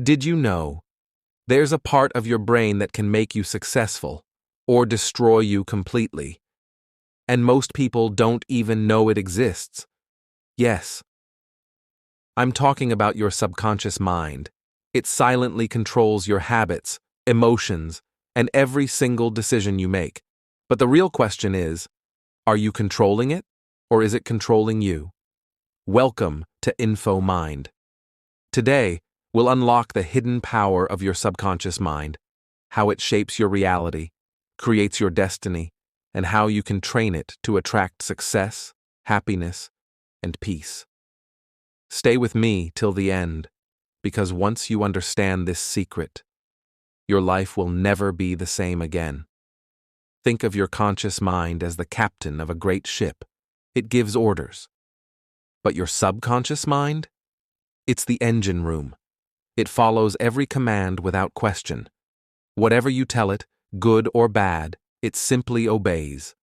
Did you know there's a part of your brain that can make you successful or destroy you completely? And most people don't even know it exists. Yes, I'm talking about your subconscious mind. It silently controls your habits, emotions, and every single decision you make. But the real question is, are you controlling it, or is it controlling you? Welcome to Info Mind. Today, we'll unlock the hidden power of your subconscious mind, how it shapes your reality, creates your destiny, and how you can train it to attract success, happiness, and peace. Stay with me till the end, because once you understand this secret, your life will never be the same again. Think of your conscious mind as the captain of a great ship. It gives orders. But your subconscious mind? It's the engine room. It follows every command without question. Whatever you tell it, good or bad, it simply obeys.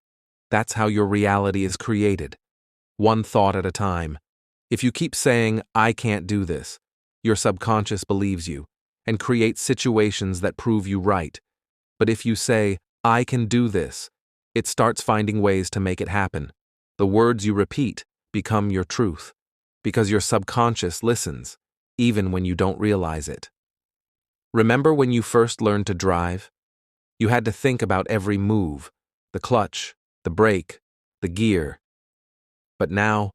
That's how your reality is created, one thought at a time. If you keep saying, "I can't do this," your subconscious believes you and creates situations that prove you right. But if you say, "I can do this," it starts finding ways to make it happen. The words you repeat become your truth, because your subconscious listens, even when you don't realize it. Remember when you first learned to drive? You had to think about every move, the clutch, the brake, the gear. But now,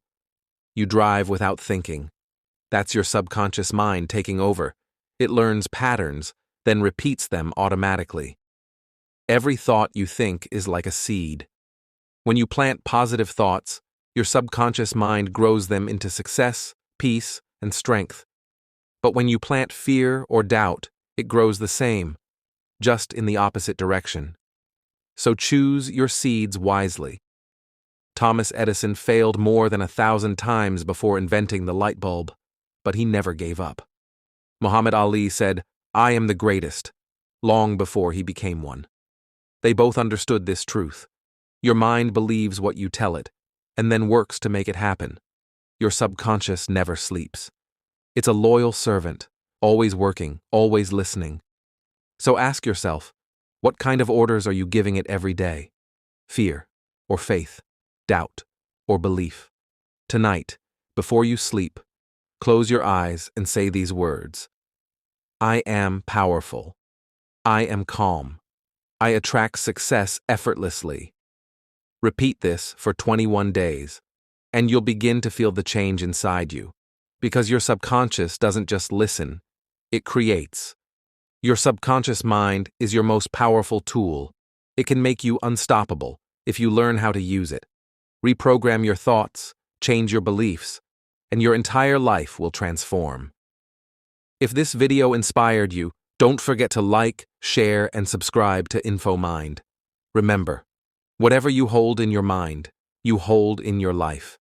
you drive without thinking. That's your subconscious mind taking over. It learns patterns, then repeats them automatically. Every thought you think is like a seed. When you plant positive thoughts, your subconscious mind grows them into success, peace, and strength. But when you plant fear or doubt, it grows the same, just in the opposite direction. So choose your seeds wisely. Thomas Edison failed more than 1,000 times before inventing the light bulb, but he never gave up. Muhammad Ali said, "I am the greatest," long before he became one. They both understood this truth. Your mind believes what you tell it, and then works to make it happen. Your subconscious never sleeps. It's a loyal servant, always working, always listening. So ask yourself, what kind of orders are you giving it every day? Fear or faith, doubt or belief? Tonight, before you sleep, close your eyes and say these words. I am powerful. I am calm. I attract success effortlessly. Repeat this for 21 days, and you'll begin to feel the change inside you. Because your subconscious doesn't just listen, it creates. Your subconscious mind is your most powerful tool. It can make you unstoppable if you learn how to use it. Reprogram your thoughts, change your beliefs, and your entire life will transform. If this video inspired you, don't forget to like, share, and subscribe to InfoMind. Remember, whatever you hold in your mind, you hold in your life.